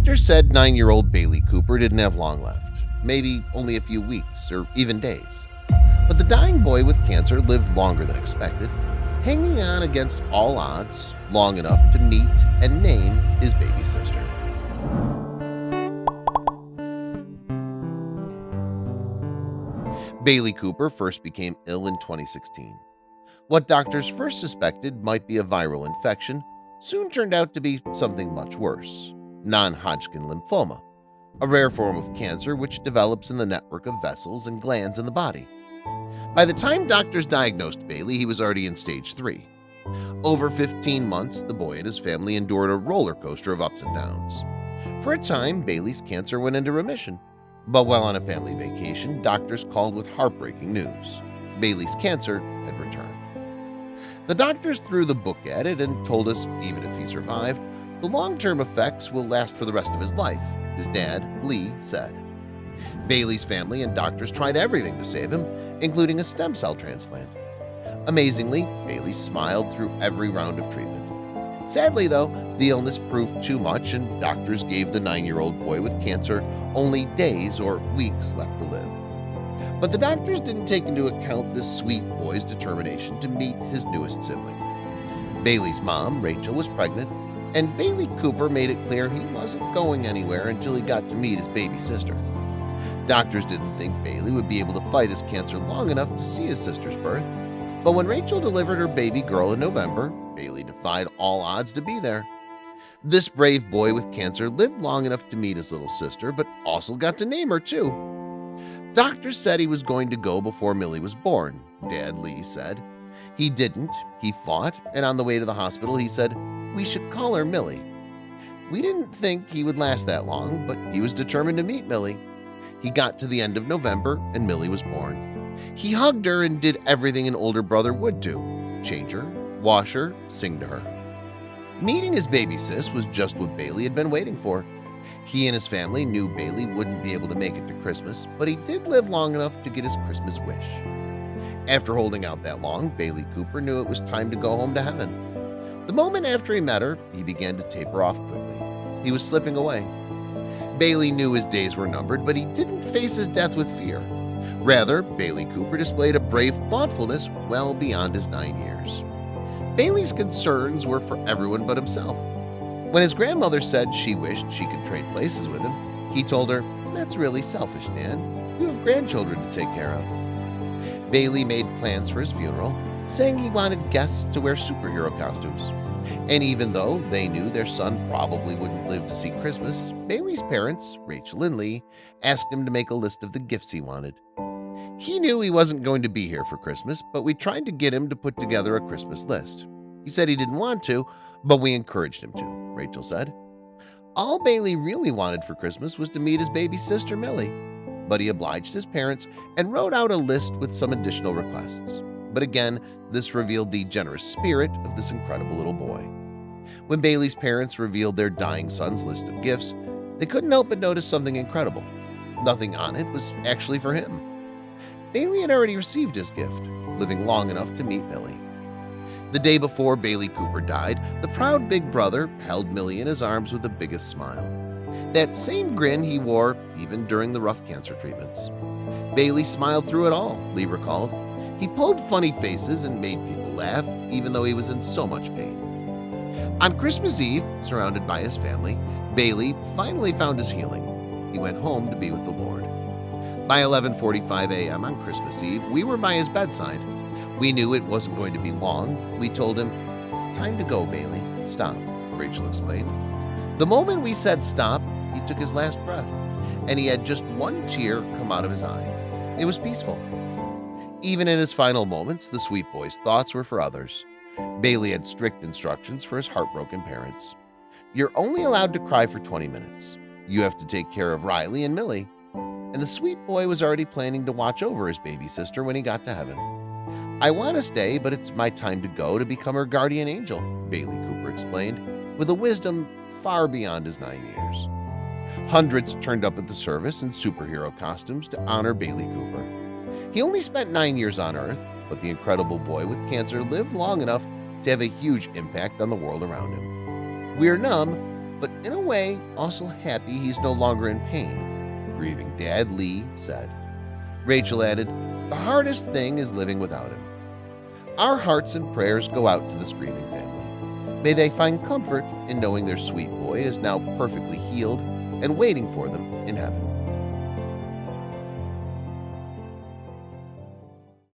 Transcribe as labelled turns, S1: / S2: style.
S1: doctor said 9-year-old Bailey Cooper didn't have long left, maybe only a few weeks or even days. But the dying boy with cancer lived longer than expected, hanging on against all odds long enough to meet and name his baby sister. Bailey Cooper first became ill in 2016. What doctors first suspected might be a viral infection soon turned out to be something much worse: non-Hodgkin lymphoma, a rare form of cancer which develops in the network of vessels and glands in the body. By the time doctors diagnosed Bailey, he was already in stage 3. Over 15 months, the boy and his family endured a roller coaster of ups and downs. For a time, Bailey's cancer went into remission. But while on a family vacation, doctors called with heartbreaking news: Bailey's cancer had returned. The doctors threw the book at it and told us even if he survived, the long-term effects will last for the rest of his life, his dad, Lee, said. Bailey's family and doctors tried everything to save him, including a stem cell transplant. Amazingly, Bailey smiled through every round of treatment. Sadly, though, the illness proved too much and doctors gave the 9-year-old boy with cancer only days or weeks left to live. But the doctors didn't take into account this sweet boy's determination to meet his newest sibling. Bailey's mom, Rachel, was pregnant, and Bailey Cooper made it clear he wasn't going anywhere until he got to meet his baby sister. Doctors didn't think Bailey would be able to fight his cancer long enough to see his sister's birth, but when Rachel delivered her baby girl in November, Bailey defied all odds to be there. This brave boy with cancer lived long enough to meet his little sister, but also got to name her too. Doctors said he was going to go before Millie was born, Dad Lee said. He didn't, he fought, and on the way to the hospital he said, "We should call her Millie." We didn't think he would last that long, but he was determined to meet Millie. He got to the end of November and Millie was born. He hugged her and did everything an older brother would do: change her, wash her, sing to her. Meeting his baby sis was just what Bailey had been waiting for. He and his family knew Bailey wouldn't be able to make it to Christmas, but he did live long enough to get his Christmas wish. After holding out that long, Bailey Cooper knew it was time to go home to heaven. The moment after he met her, he began to taper off quickly. He was slipping away. Bailey knew his days were numbered, but he didn't face his death with fear. Rather, Bailey Cooper displayed a brave thoughtfulness well beyond his 9 years. Bailey's concerns were for everyone but himself. When his grandmother said she wished she could trade places with him, he told her, "That's really selfish, Nan. You have grandchildren to take care of." Bailey made plans for his funeral, saying he wanted guests to wear superhero costumes. And even though they knew their son probably wouldn't live to see Christmas, Bailey's parents, Rachel and Lee, asked him to make a list of the gifts he wanted. He knew he wasn't going to be here for Christmas, but we tried to get him to put together a Christmas list. He said he didn't want to, but we encouraged him to, Rachel said. All Bailey really wanted for Christmas was to meet his baby sister, Millie. But he obliged his parents and wrote out a list with some additional requests. But again, this revealed the generous spirit of this incredible little boy. When Bailey's parents revealed their dying son's list of gifts, they couldn't help but notice something incredible. Nothing on it was actually for him. Bailey had already received his gift, living long enough to meet Millie. The day before Bailey Cooper died, the proud big brother held Millie in his arms with the biggest smile. That same grin he wore even during the rough cancer treatments. Bailey smiled through it all, Lee recalled. He pulled funny faces and made people laugh, even though he was in so much pain. On Christmas Eve, surrounded by his family, Bailey finally found his healing. He went home to be with the Lord. By 11:45 a.m. on Christmas Eve, we were by his bedside. We knew it wasn't going to be long. We told him, "It's time to go, Bailey. Stop," Rachel explained. The moment we said stop, he took his last breath, and he had just one tear come out of his eye. It was peaceful. Even in his final moments, the sweet boy's thoughts were for others. Bailey had strict instructions for his heartbroken parents. "You're only allowed to cry for 20 minutes. You have to take care of Riley and Millie." And the sweet boy was already planning to watch over his baby sister when he got to heaven. "I want to stay, but it's my time to go to become her guardian angel," Bailey Cooper explained, with a wisdom far beyond his 9 years. Hundreds turned up at the service in superhero costumes to honor Bailey Cooper. He only spent 9 years on Earth, but the incredible boy with cancer lived long enough to have a huge impact on the world around him. We're numb, but in a way also happy he's no longer in pain," grieving Dad Lee said. Rachel added, "The hardest thing is living without him. Our hearts and prayers go out to this grieving family. May they find comfort in knowing their sweet boy is now perfectly healed and waiting for them in heaven."